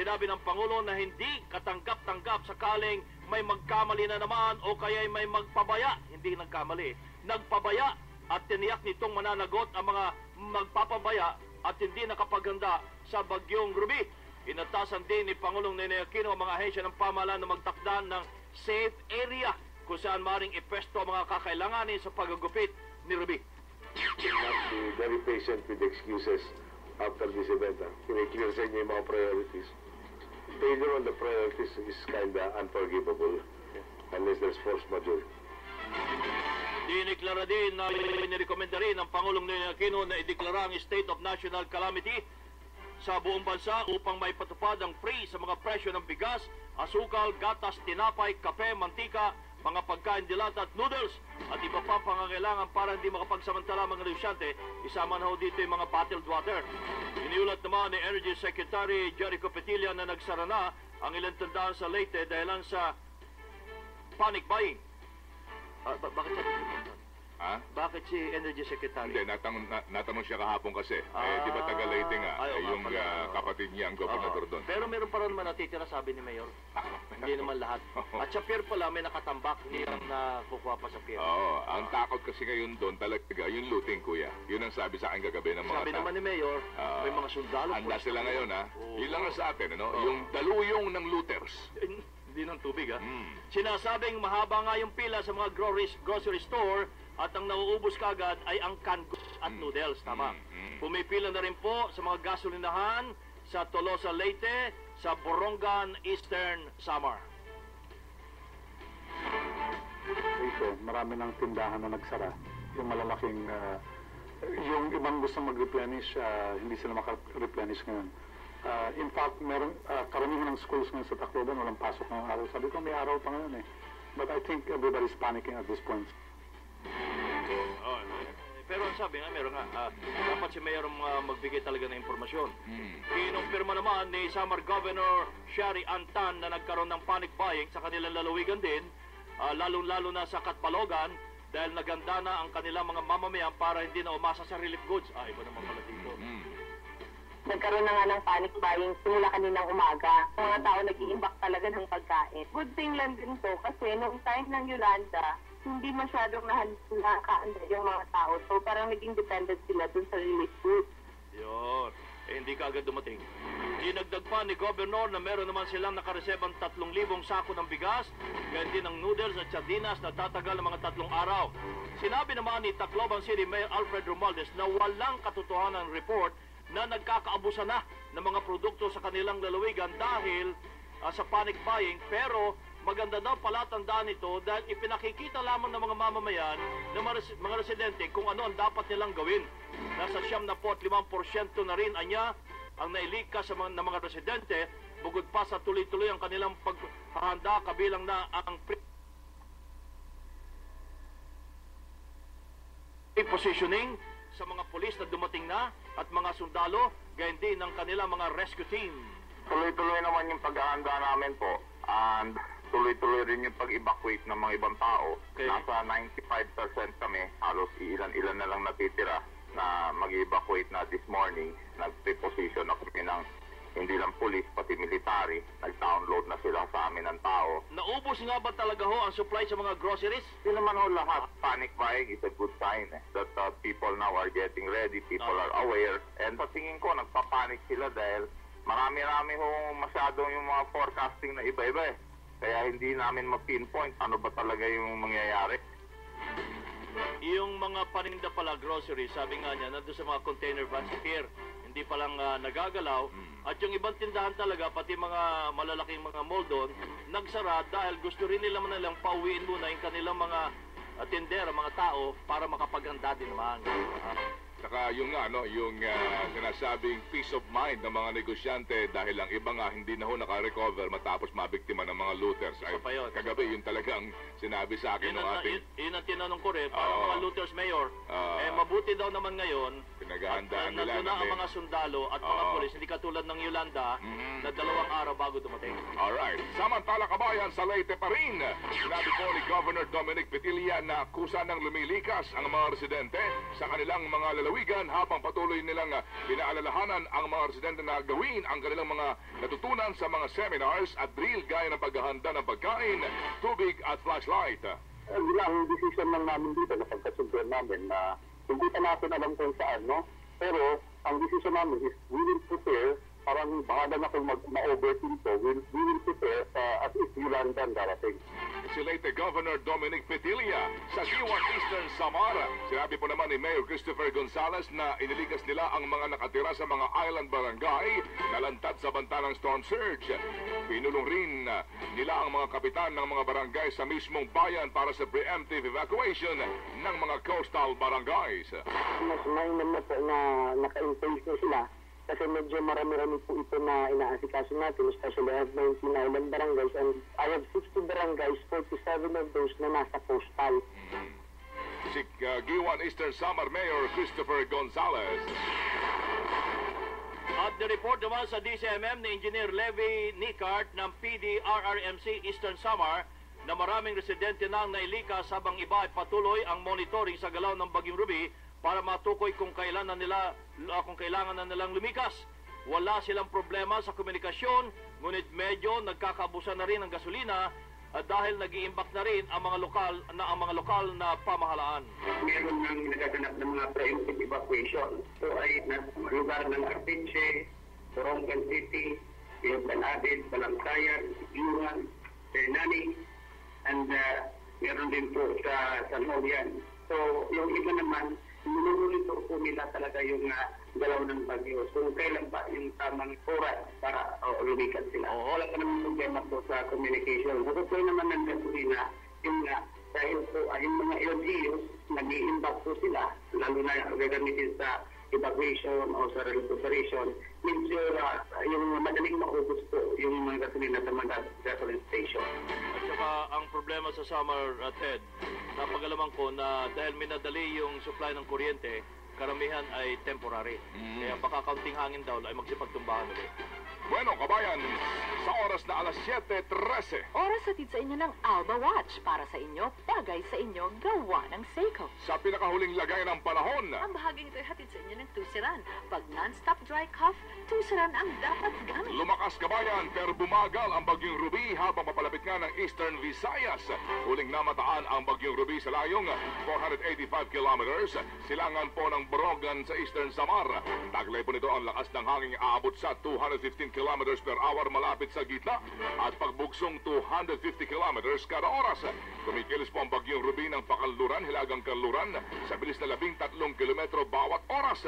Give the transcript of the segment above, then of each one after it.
Sinabi ng Pangulo na hindi katanggap-tanggap sakaling may magkamali na naman o kaya may magpabaya. Hindi nagkamali, nagpabaya, at tiniyak nitong mananagot ang mga magpapabaya at hindi nakapaghanda sa bagyong Ruby. Inatasan din ni Pangulong Ninoy Aquino ang mga ahensya ng pamahalaan na magtakda ng safe area kung saan maring ipesto ang mga kakailanganin sa paggagupit ni Ruby. Not be very patient with excuses after this event. Kine-clear sa inyo yung mga priorities. Failure on the priorities is kinda unforgivable unless there's force majeure. Diniklara din na inirekomenda rin ng Pangulong Ninoy Aquino na ideklara ang state of national calamity sa buong bansa upang maipatupad ang free sa mga presyo ng bigas, asukal, gatas, tinapay, kape, mantika, mga pagkain dilata at noodles at iba pa pangangailangan para hindi makapagsamantala mga negosyante. Isama na ho dito yung mga bottled water. Iniulat naman ni Energy Secretary Jericho Petilla na nagsara na ang ilang tindahan sa Leyte dahilan sa panic buying. Bakit siya? Ha? Bakit si Energy Secretary? Hindi, natanong siya kahapon kasi. Di ba taga Leyte nga? Yung kapatid niya ang gobernador doon. Pero meron pa rin naman natitira, sabi ni Mayor. Hindi naman lahat. At sa pier pala, may nakatambak. Hindi lang nakukuha pa sa pier. Oo, ang takot kasi ngayon doon talaga, yung looting, kuya. Yun ang sabi sa akin kagabi ng mga Sabi naman ni Mayor, may mga sundalo. Handa sila ngayon, ha? Yun lang ang sa atin, ano? Yung daluyong ng looters. Hindi ng tubig, ha? Sinasabing mahaba nga yung pila sa mga grocery store at ang nauubos kagad ay ang canned goods at noodles, tama? Pumipila na rin po sa mga gasolinahan sa Tolosa, Leyte, sa Borongan, Eastern Samar. Ito, marami ng tindahan na nagsara. Yung malalaking, yung ibang gusto mag-replenish, hindi sila maka-replenish ngayon. In fact, karamihan ng schools ngayon sa Tacloban, walang pasok ngayong araw. Sabi ko, may araw pa ngayon eh. But I think everybody's panicking at this point. Pero ang sabi nga, meron nga, dapat si Mayor magbigay talaga ng impormasyon. Kinumpirma naman ni Samar Governor Shari Antan na nagkaroon ng panic buying sa kanilang lalawigan din, lalong-lalo na sa Katbalogan, dahil naganda na ang kanilang mga mamamayan para hindi na umasa sa relief goods. Iba naman pala dito. Nagkaroon na nga ng panic buying simula kaninang umaga. Ang mga tao nag-iimbak talaga ng pagkain. Good thing lang din to kasi noong time ng Yolanda, hindi masyadong nakakaanda yung mga tao. So parang naging dependent sila dun sa relief goods. Yun. Hindi ka agad dumating. Dinagdag pa ni Governor na meron naman silang nakaresebang 3,000 sako ng bigas, ganyan din ng noodles at sardinas na tatagal ng mga 3 araw. Sinabi naman ni Tacloban City Mayor Alfred Romualdez na walang katotohanan report na nagkakaabusan na ng mga produkto sa kanilang lalawigan dahil sa panic buying, pero maganda daw pala tandaan ito dahil ipinakikita lamang ng mga mamamayan ng mga residente kung ano ang dapat nilang gawin. Nasa 75% na rin anya ang nailikas sa mga residente, bukod pa sa tuloy-tuloy ang kanilang paghahanda kabilang na ang positioning sa mga pulis na dumating na at mga sundalo, gayon din ng kanilang mga rescue team. Tuloy-tuloy naman yung paghahanda namin po, and tuloy-tuloy rin yung pag-evacuate ng mga ibang tao. Okay. Nasa 95% kami, halos ilan-ilan na lang natitira na mag-evacuate na this morning. Nag-preposition na kami ng hindi lang police, pati military. Nag-download na sila sa amin ng tao. Naubos nga ba talaga ho ang supply sa mga groceries? Hindi naman ho lahat. Panic buying is a good sign that people now are getting ready, people are aware. And sa tingin ko, nagpapanik sila dahil marami-rami ho masyadong yung mga forecasting na iba-iba eh. Kaya hindi namin ma-pinpoint ano ba talaga yung mangyayari. Yung mga paninda pala groceries, sabi nga niya, nandun sa mga container vans pier, hindi pa lang nagagalaw. At yung ibang tindahan talaga, pati mga malalaking mga mall doon, nagsara dahil gusto rin nila nilang pauwiin muna yung kanilang mga tindera, mga tao, para makapaghanda din naman. Saka yung yung sinasabing peace of mind ng mga negosyante dahil ang iba nga hindi na ho naka-recover matapos mabiktima ng mga looters. Ay, kagabi yun talagang sinabi sa akin ng ating... Yun ang tinanong ko rin, para mga looters, Mayor. Mabuti daw naman ngayon Pinaghahandaan nila. Nandun na ang mga sundalo at mga Oo. pulis, hindi katulad ng Yolanda na 2 araw bago dumating. Alright. Samantala kabayan, sa Leyte pa rin. Sinabi po ni Governor Dominic Petilla na kusa ng lumilikas ang mga residente sa kanilang mga lalawigan habang patuloy nilang pinaalalahanan ang mga residente na gawin ang kanilang mga natutunan sa mga seminars at drill gaya ng paghahanda ng pagkain, tubig at flashlight. Ang decision lang namin dito na pagkasunduan namin na hindi pa natin alam kung saan, no? Pero ang decision namin is we will prepare, parang bahala na kung ma-overthink to, we will prepare as if Yolanda ang darating. Si Leyte Governor Dominic Petilla sa G1 Eastern Samara. Sinabi po naman ni Mayor Christopher Gonzales na inilikas nila ang mga nakatira sa mga island barangay na lantat sa banta ng storm surge. Pinulong rin nila ang mga kapitan ng mga barangay sa mismong bayan para sa preemptive evacuation ng mga coastal barangays. Mas mainam na po na naka-in-place na sila kasi medyo marami-rami po ito na inaasikaso natin, especially I have 19 island barangays and I have 60 barangays, 47 of those na nasa coastal. Si G1 Eastern Samar Mayor Christopher Gonzales. At the-report naman sa DCMM ni Engineer Levy Nicart ng PDRRMC Eastern Samar na maraming residente na ang nailikas habang iba ay patuloy ang monitoring sa galaw ng Bagyong Ruby para matukoy kung kailangan na nilang lumikas. Wala silang problema sa komunikasyon, ngunit medyo nagkakaabusan na rin ng gasolina dahil nag-iimbak na rin ang mga lokal na pamahalaan. Meron nang nagaganap ng mga preemptive evacuation. So ay lugar ng Artinche, Borongan City, Banadid, Balangkayan, Iuran, Ternani, and meron din po sa San Julian. So yung iba naman, niluluto po nila talaga yung galaw ng bagyo. So kailan ba yung tamang oras para lumikas sila? Wala pa naman problema po sa communication. Bukod po naman ng gasolina, yung dahil po yung mga LGUs, nag-i-imbak po sila, lalo na gagamitin sa evacuation o sa recuperation, medyo yung madaling maubos po yung mga gasolina sa mga gasoline station. At saka ang problema sa summer, Ted, napagalaman ko na dahil minadali yung supply ng kuryente, karamihan ay temporary. Kaya baka kaunting hangin daw ay magsipagtumbahan ulit. Bueno, kabayan, sa oras na alas 7:13. Oras hatid sa inyo ng Alba Watch. Para sa inyo, bagay sa inyo, gawa ng Seiko. Sa pinakahuling lagay ng panahon. Ang bahaging ito'y hatid sa inyo ng Tusiran. Pag non-stop dry cough, Tusiran ang dapat gamit. Lumakas kabayan pero bumagal ang Bagyong Ruby habang papalapit nga ng Eastern Visayas. Huling namataan ang Bagyong Ruby sa layong 485 kilometers. Silangan po ng Borogan sa Eastern Samar. Taglay po nito ang lakas ng hangin aabot sa 215 kilometers per hour malapit sa gitna at pagbugsong 250 kilometers kada oras. Kumikilos po ang Bagyong Ruby ng pakanluran, hilagang kanluran sa bilis na 13 kilometro bawat oras.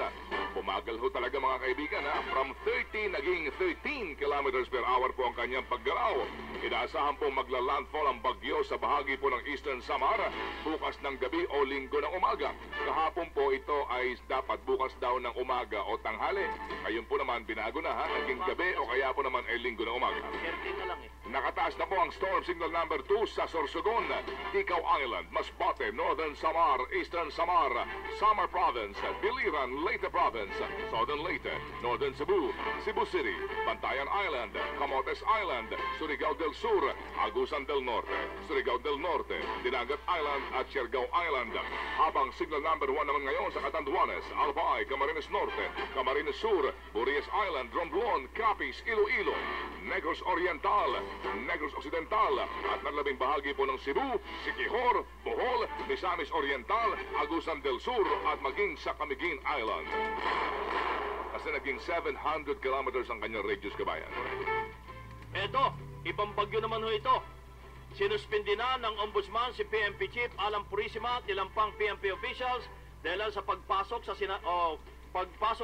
Bumagal ho talaga mga kaibigan from 30 naging 13 kilometers per hour po ang kanyang paggalaw. Inaasahan po magla-landfall ang bagyo sa bahagi po ng Eastern Samar bukas ng gabi o linggo ng umaga. Kahapon po ito ay dapat bukas daw ng umaga o tanghali. Ngayon po naman binago na naging gabi o kaya po naman ay linggo ng umaga. Nakataas na po ang storm signal number 2 sa Sorsogon, Ticao Island, Masbate, Northern Samar, Eastern Samar, Samar Province, Biliran, Leyte Province, Southern Leyte, Northern Cebu, Cebu City, Bantayan Island, Camotes Island, Surigao del Sur, Agusan del Norte, Surigao del Norte, Dinagat Island at Siargao Island. Habang signal number 1 naman ngayon sa Catanduanes, Albay, Camarines Norte, Camarines Sur, Burias Island, Romblon, Capiz, Iloilo, Negros Oriental, Negros Occidental at nalabing bahagi po ng Cebu, Siquijor, Bohol, Misamis Oriental, Agusan del Sur at maging sa Camiguin Island. Kasi naging 700 kilometers ang kanyang radius, kabayan. Eto, ibang bagyo naman ho ito. Sinuspindi na ng Ombudsman si PNP Chief Alan Purisima at ilang pang PNP officials dahil sa pagpasok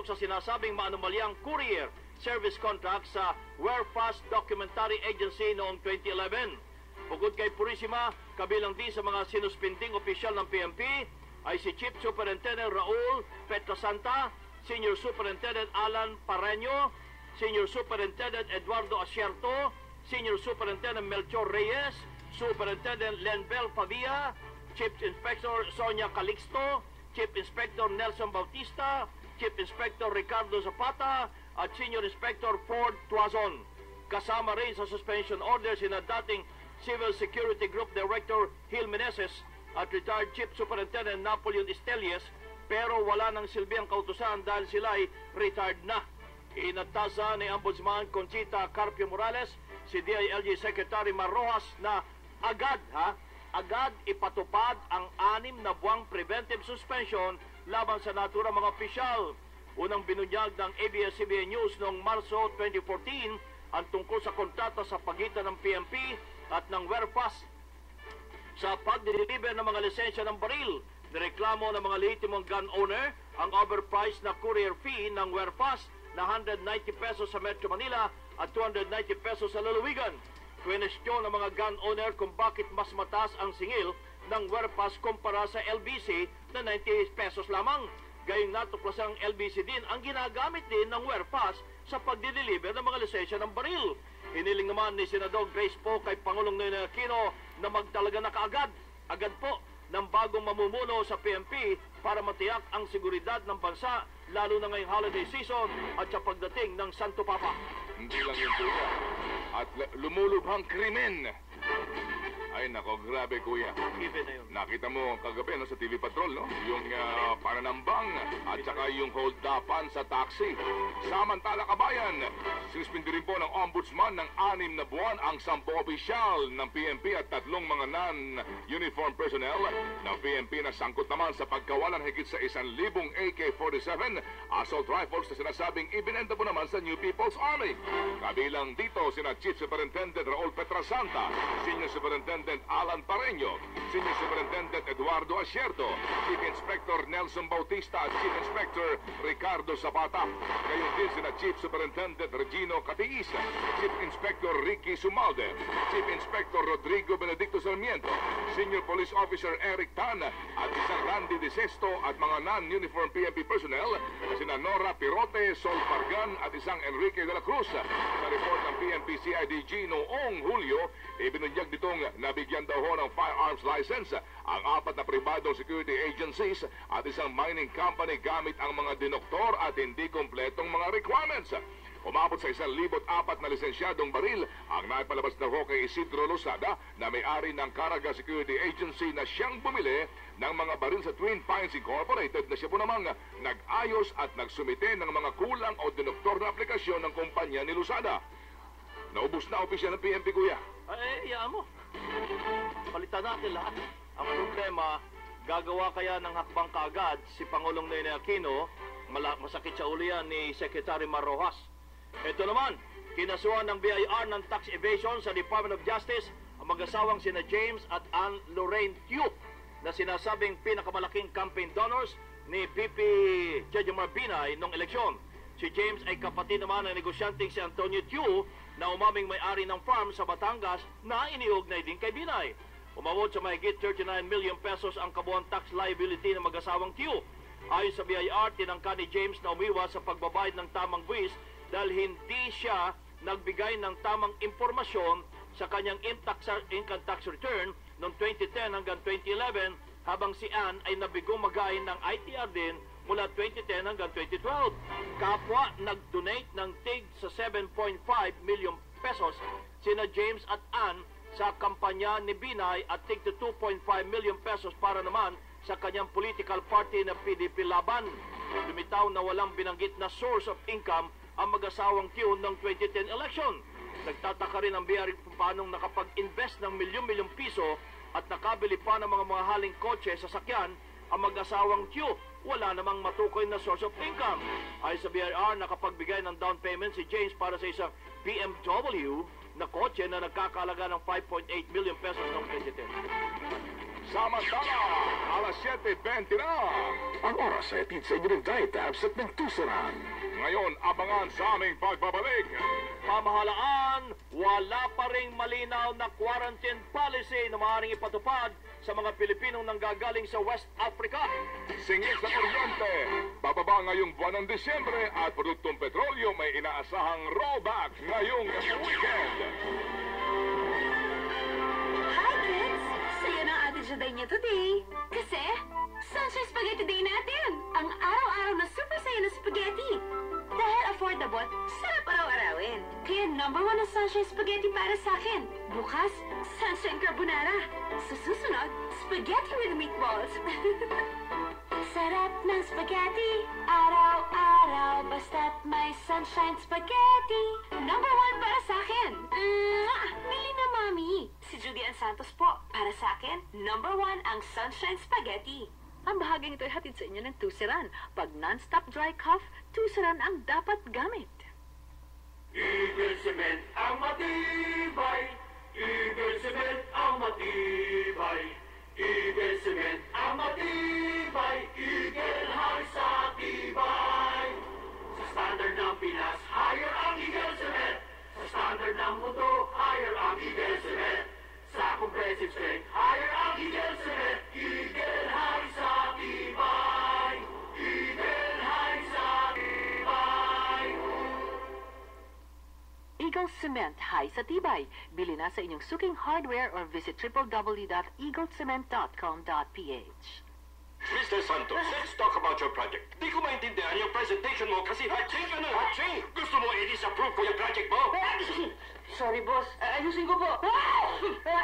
sa sinasabing maanumalyang courier service contract sa Warefast Documentary Agency noong 2011. Bukod kay Purisima, kabilang din sa mga sinuspinding opisyal ng PNP ay si Chief Superintendent Raul Petrasanta, Senior Superintendent Alan Pareño, Senior Superintendent Eduardo Asierto, Senior Superintendent Melchor Reyes, Superintendent Lenbel Pavia, Chief Inspector Sonia Calixto, Chief Inspector Nelson Bautista, Chief Inspector Ricardo Zapata at Senior Inspector Ford Tuazon. Kasama rin sa suspension order sina dating Civil Security Group Director Gil Meneses at retired Chief Superintendent Napoleon Estelies, pero wala nang silbiyang kautusan dahil sila ay retired na. Inatasa ni Ombudsman Conchita Carpio Morales si DILG Secretary Mar Rojas na agad ipatupad ang 6 na buwang preventive suspension laban sa naturang mga opisyal. Unang binunyag ng ABS-CBN News noong Marso 2014 ang tungkol sa kontrata sa pagitan ng PNP at ng WERFAS sa pagdideliver ng mga lisensya ng baril. Nireklamo ng mga lehitimong gun owner ang overpriced na courier fee ng WERFAS na 190 pesos sa Metro Manila at 290 pesos sa lalawigan. Kwenestyon ng mga gun owner kung bakit mas mataas ang singil ng WERFAS kumpara sa LBC na 90 pesos lamang. Gayong natuklasang LBC din ang ginagamit din ng WERFAS sa pagdideliver ng mga lisensya ng baril. Hiniling naman ni Senador Grace Poe kay Pangulong Noynoy Aquino na magtalaga na agad po ng bagong mamumuno sa PNP para matiyak ang seguridad ng bansa lalo na ngayong holiday season at sa pagdating ng Santo Papa. Hindi lang yun, kuya. At lumulubhang krimen. Ay, nako, grabe, kuya. Given na yun. Nakita mo kagabi no, sa TV Patrol, no? Yung pananambang at saka yung hold-upan sa taxi. Samantala, kabayan, sinuspindi rin po ng Ombudsman ng 6 na buwan ang 10 opisyal ng PNP at 3 mga non-uniform personnel ng PNP na sangkot naman sa pagkawalan higit sa 1,000 AK-47 assault rifles na sinasabing ibinenta po naman sa New People's Army. Kabilang dito sina Chief Superintendent Raul Petrasanta, Senior Superintendent Alan Pareño, Senior Superintendent Eduardo Asierto, Chief Inspector Nelson Bautista at Chief Inspector Ricardo Zapata. Gayon din sina Chief Superintendent Regino Catiis, Chief Inspector Ricky Sumalde, Chief Inspector Rodrigo Benedicto Sarmiento, Senior Police Officer Eric Tan at isang Randy De Sesto at mga non-uniform PNP personnel na sina Nora Pirote, Sol Pargan at isang Enrique de la Cruz. Sa report ng PNP CIDG noong Hulyo, ibinunyag ditong nabigyan daw ho ng firearms license ang 4 na pribadong security agencies at isang mining company gamit ang mga dinoktor at hindi kompletong mga requirements. Umabot sa 1,004 na lisensyadong baril ang naipalabas na ho kay Isidro Losada na may-ari ng Caraga Security Agency na siyang bumili ng mga baril sa Twin Pines Incorporated na siya po namang nag-ayos at nagsumite ng mga kulang o dinoktor na aplikasyon ng kumpanya ni Losada. Naubos na opisyal ng PNP, kuya. Ay, iyaan mo. Palitan natin lahat. Ang problema, gagawa kaya ng hakbang kaagad si Pangulong Noynoy Aquino, masakit sa ulo yan ni Secretary Mar Rojas. Ito naman, kinasuhan ng BIR ng tax evasion sa Department of Justice ang mag-asawang sina James at Ann Lorraine Tiu na sinasabing pinakamalaking campaign donors ni VP Jejomar Binay noong eleksyon. Si James ay kapatid naman ng negosyanteng si Antonio Tiu na umaming may-ari ng farm sa Batangas na iniugnay din kay Binay. Umabot sa mahigit 39 million pesos ang kabuuan tax liability ng mag-asawang Tiu. Ayon sa BIR, tinangka ni James na umiwas sa pagbabayad ng tamang buwis dahil hindi siya nagbigay ng tamang impormasyon sa kanyang income tax return noong 2010 hanggang 2011 habang si Ann ay nabigong magayin ng ITR din mula 2010 hanggang 2012. Kapwa nag-donate ng tig sa 7.5 million pesos sina James at Ann sa kampanya ni Binay at tig to 2.5 million pesos para naman sa kanyang political party na PDP Laban. Lumitaw na walang binanggit na source of income ang mag-asawang Tiu ng 2010 election. Nagtataka rin ang BIR kung paanong nakapag-invest ng milyon-milyong piso at nakabili pa ng mga mahaling kotse sa sakyan ang mag-asawang Tiu. Wala namang matukoy na source of income. Ayon sa BIR, nakapagbigay ng down payment si James para sa isang BMW na kotse na nagkakalaga ng 5.8 million pesos noong 2010. Samantala, alas 7:20 na. Ang oras ay atid sa inyo ng Diet Tabs at ng Tusaran. Ngayon, abangan sa aming pagbabalik. Pamahalaan, wala pa ring malinaw na quarantine policy na maaaring ipatupad sa mga Pilipinong nanggagaling sa West Africa. Singil sa kuryente, bababa ngayong buwan ng Disyembre at produktong petrolyo may inaasahang rollback ngayong weekend. Hi, kids! Saya ng ating Day niya today. Kasi, Sunshine Spaghetti Day natin! Ang araw-araw na super saya na ng sunshine spaghetti para sa akin. Bukas, sunshine carbonara. Sa susunod, spaghetti with meatballs. Sarap ng spaghetti, araw-araw, basta't may sunshine spaghetti. Number 1 para sa akin. Mili na, Mami. Si Judy Ann Santos po. Para sa akin, number 1 ang sunshine spaghetti. Ang bahaging ito ay hatid sa inyo ng Tusiran. Pag non-stop dry cough, Tusiran ang dapat gamit. Eagle Cement ang matibay. Eagle Cement ang matibay. Eagle Cement ang matibay. Eagle High sa tibay. Sa standard ng Pinas, higher ang Eagle Cement. Sa standard ng mundo, higher ang Eagle Cement. Sa compressive strength, higher ang Eagle Cement. Eagle High sa tibay. Eagle High sa tibay. Eagle Cement High sa tibay. Bili na sa inyong suking hardware or visit www.eaglecement.com.ph. Mr. Santos, let's talk about your project. Di ko maintindihan yung presentation mo kasi hatching ka na. Hatching? Gusto mo i-disapprove ko yung project mo? Sorry, boss. Ayusin ko po.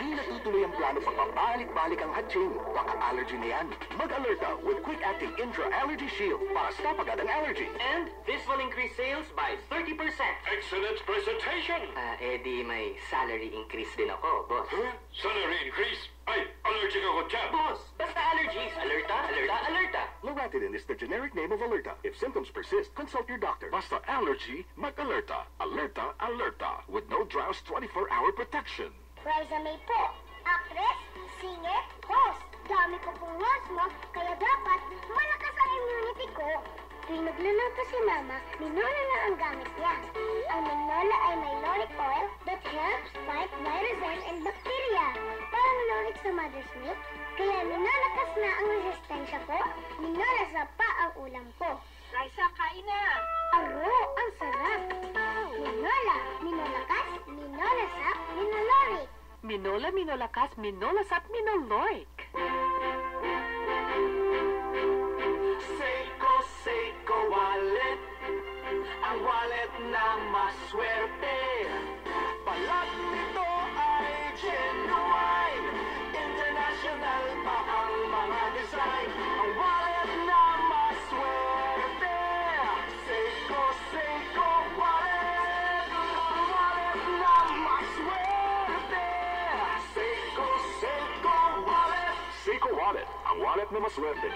Di natutuloy ang plano pag pabalik-balik ang hatching. Baka allergy na yan. Mag-alerta with quick-acting intra-allergy shield para stop agad ang allergy. And this will increase sales by 30%. Excellent presentation. Di may salary increase din ako, boss. Huh? Salary increase? Ay, allergic ako dyan. Boss, basta allergies. Alerta, alerta, alerta. Loratadine is the generic name of Alerta. If symptoms persist, consult your doctor. Basta allergy, mag-alerta. Alerta, alerta. With no drows 24-hour protection. Raisa May po, actress, singer, host. Dami ko pong host mo, kaya dapat malakas ang immunity ko. Tuwing nagluluto si Mama, Minola na ang gamit niya. Ang Minola ay may lauric oil that helps fight viruses and bacteria. Parang lauric sa mother's milk, kaya minalakas na ang resistensya ko. Minola sa pa ang ulam ko. Raisa, kain na. Aro, ang sarap. Minola, minolakas, minolasak, minoloric. Minola, Minolakas, Minolasat, Minoloric. Seiko wallet. Ang wallet na maswerte. Balat nito ay genuine. International pa ang mga design. Ang wallet na maswerte. Seiko wallet. Ang wallet na maswerte. Seiko wallet. Seiko Wallet, ang wallet na maswerte.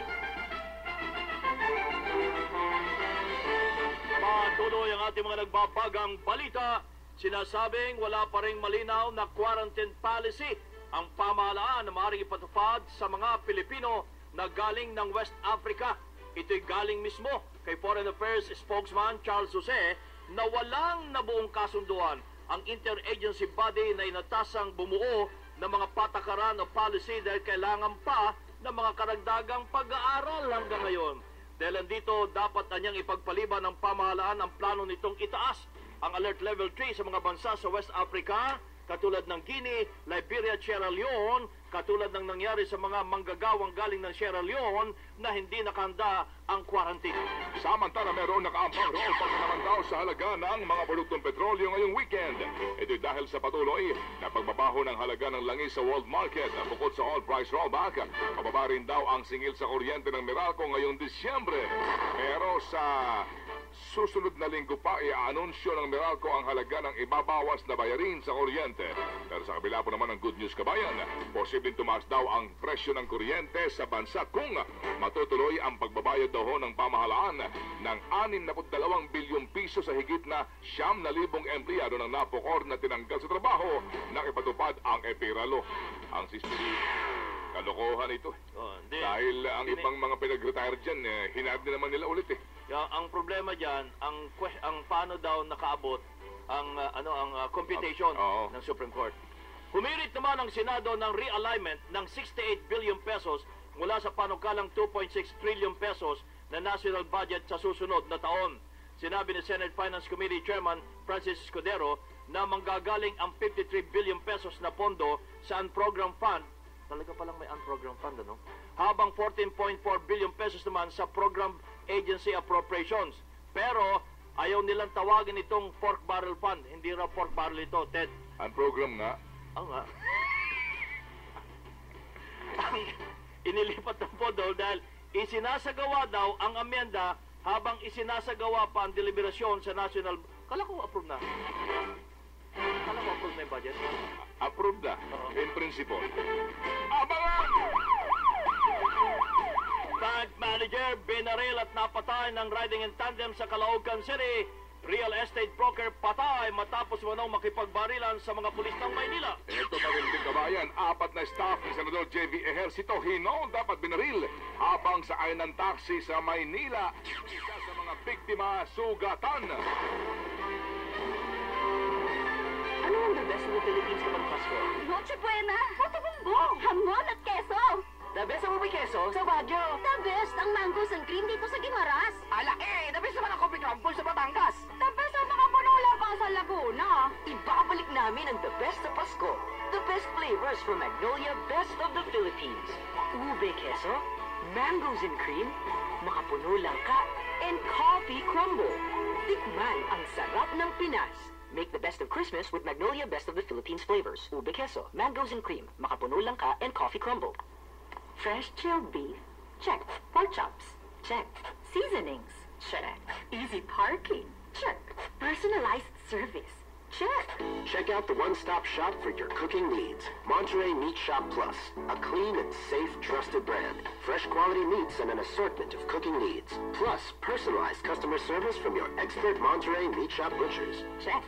Patuloy ang ating mga nagbabagang balita. Sinasabing wala pa ring malinaw na quarantine policy ang pamahalaan na maaaring ipatupad sa mga Pilipino na galing ng West Africa. Ito'y galing mismo kay Foreign Affairs spokesman Charles Jose na walang nabuong kasunduan ang interagency body na inatasang bumuo ng mga patakaran o policy dahil kailangan pa ng mga karagdagang pag-aaral hanggang ngayon. Dahil andito, dapat na niyang ipagpaliban ng pamahalaan ang plano nitong itaas ang Alert Level 3 sa mga bansa sa West Africa, katulad ng Guinea, Liberia, Sierra Leone, katulad ng nangyari sa mga manggagawang galing ng Sierra Leone na hindi nakahanda ang quarantine. Samantala, meron nakaampang roon pa naman daw sa halaga ng mga produktong petrolyo ngayong weekend. Ito dahil sa patuloy na pagbabaho ng halaga ng langis sa world market. Bukod sa oil price rollback, mababa rin daw ang singil sa kuryente ng Meralco ngayong Disyembre. Pero sa susunod na linggo pa, i-anunsyo ng Meralco ang halaga ng ibabawas na bayarin sa kuryente. Pero sa kabila po naman ng good news, kabayan, posibleng tumaas daw ang presyo ng kuryente sa bansa kung matutuloy ang pagbabayad daw ng pamahalaan ng 62 bilyong piso sa higit na 9,000 empleyado ng NAPOCOR na tinanggal sa trabaho nang ipatupad ang EPIRALO. Ang sistema, kalokohan ito. Dahil ang ibang mga pinag-retire dyan, hinarap din naman nila ulit eh. Ang problema diyan, ang paano daw nakaabot ang computation ng Supreme Court. Humirit naman ang Senado ng realignment ng 68 billion pesos mula sa panukalang 2.6 trillion pesos na national budget sa susunod na taon. Sinabi ni Senate Finance Committee Chairman Francis Escudero na manggagaling ang 53 billion pesos na pondo sa unprogram fund. Talaga palang may unprogram fund, ano? Habang 14.4 billion pesos naman sa program agency appropriations. Pero Ayaw nilang tawagin itong pork barrel fund. Hindi raw pork barrel ito, Ted. Ang program nga, Nga. Ang inilipat ng pondo dahil isinasagawa daw ang amyenda habang isinasagawa pa ang deliberasyon sa National... Kala ko approve na. Kala ko approve na yung budget. approved na. In principle. Abangan! Bank manager, binaril at napatay ng riding in tandem sa Caloocan City. Real estate broker patay matapos manong makipagbarilan sa mga pulis ng Maynila. Ito magandang kabayan, 4 na staff ni Senador J.V. Ejercito Hino dapat binaril habang sa ng taxi sa Maynila. Isa sa mga biktima, sugatan. Ano ang the best in the Philippines kapag Pasko? Noche Buena! Puto bumbong! Hamon at keso! The best ang may keso sa Baguio. The best ang mangoes and cream dito sa Guimaras. Alaki! The best naman ang coffee crumble sa Batangas. The best ang mga puno pa sa Laguna. Ibabalik namin ang the best sa Pasko. The best flavors from Magnolia, best of the Philippines. Ube queso, mangoes and cream, makapuno langka, and coffee crumble. Tikman ang sarap ng Pinas. Make the best of Christmas with Magnolia Best of the Philippines flavors. Ube queso, mangoes and cream, makapuno langka, and coffee crumble. Fresh chilled beef, check. Pork chops, check. Seasonings, check. Easy parking, check. Personalized service, check. Check out the one-stop shop for your cooking needs. Monterey Meat Shop Plus, a clean and safe, trusted brand. Fresh quality meats and an assortment of cooking needs. Plus, personalized customer service from your expert Monterey Meat Shop butchers. Check.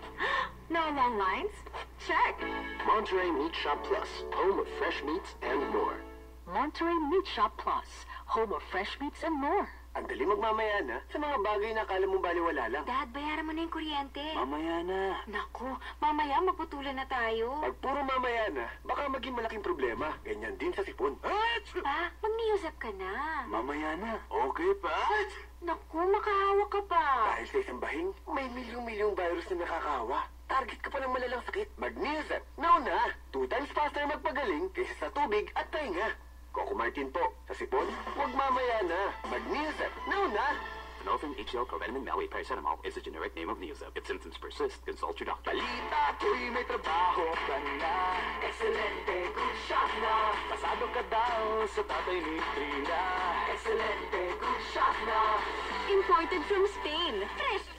No long lines? Check. Monterey Meat Shop Plus, home of fresh meats and more. Monterey Meat Shop Plus, home of fresh meats and more. Ang dali magmamaya na sa mga bagay na akala mong baliwala lang. Dad, bayaran mo na yung kuryente. Mamaya na. Naku, mamaya maputulan na tayo. Pag puro mamaya na, baka maging malaking problema. Ganyan din sa sipon. Pa, mag-niusap ka na. Mamaya na. Okay, pa? Naku, makahawa ka pa. Dahil sa isang bahing, may milyong-milyong virus na nakakahawa. Target ka pa ng malalang sakit. Mag-Neozep. Now 2 times faster magpagaling kaysa sa tubig at pahinga. Coco Martin po. Sa sipon, huwag mamaya na. Mag-Neozep. Now Northern HCl Provenamine Malway Paracetamol is the generic name of Neozep. If symptoms persist, consult your doctor. Balita ko'y may trabaho ka na. Excelente, good shot na. Pasado ka daw sa tatay ni Trina. Excelente, good shot na. Imported from Spain. Fresh.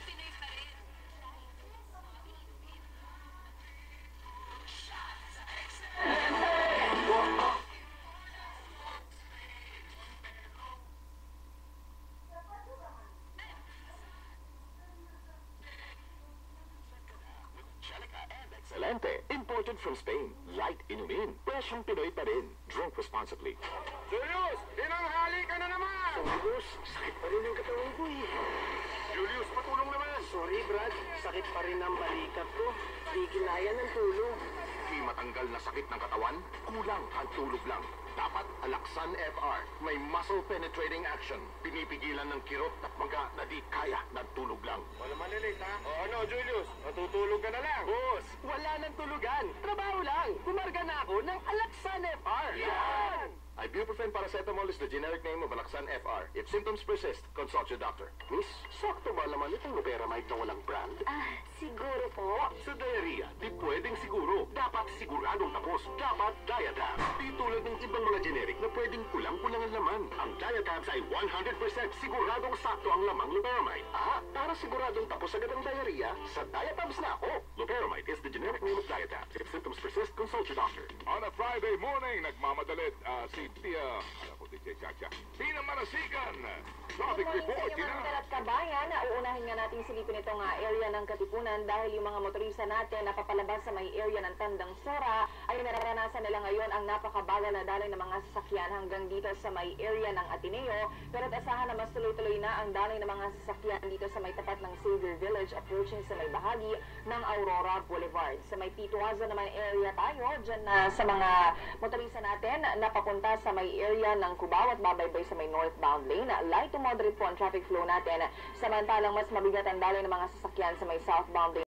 Excelente, imported from Spain. Light inumin. Presyong Pinoy pa rin. Drink responsibly. Julius, tinanghali ka na naman! Julius, sakit pa rin ang katawan ko eh. Julius, patulong naman! Sorry, Brad. Sakit pa rin ang balikat ko. Di kinaya ng tulong. Di matanggal na sakit ng katawan, kulang ang tulog lang. Dapat Alaxan FR. May muscle penetrating action. Pinipigilan ng kirot at maga na di kaya ng tulog lang. Wala manilit, ha? O ano, Julius? Matutulog ka na lang. Boss, wala nang tulugan. Trabaho lang. Kumarga na ako ng Alaxan FR. Yan! Ibuprofen paracetamol is the generic name of Alaxan FR. If symptoms persist, consult your doctor. Miss, sakto ba naman itong loperamide na walang brand? Siguro po. Sa diarrhea, di pwedeng siguro. Dapat siguradong tapos. Dapat Diatab. Di tulad ng ibang mga generic na pwedeng kulang-kulang ang laman. Ang Diatabs ay 100% siguradong sakto ang lamang loperamide. Para siguradong tapos agad ang diarrhea, sa Diatabs na ako. Loperamide is the generic name of Diatab. If symptoms persist, consult your doctor. On a Friday morning, nagmamadalit si Tia, alam ko, DJ Chacha. Tina Manasigan. Traffic report, Tina. Mga kabayan, uunahin nga natin silipin itong area ng Katipunan dahil yung mga motorista natin na papalabas sa may area ng Tandang Sora ay nararanasan nila ngayon ang napakabagal na daloy ng mga sasakyan hanggang dito sa may area ng Ateneo. Pero asahan na mas tuloy-tuloy na ang daloy ng mga sasakyan dito sa may tapat ng Xavier Village approaching sa may bahagi ng Aurora Boulevard. Sa may Pituazo naman area tayo, dyan na sa mga motorista natin na papunta sa may area ng Cubao at babaybay sa may northbound lane. Light to moderate po ang traffic flow natin. Samantalang mas mabigat ang daloy ng mga sasakyan sa may southbound lane.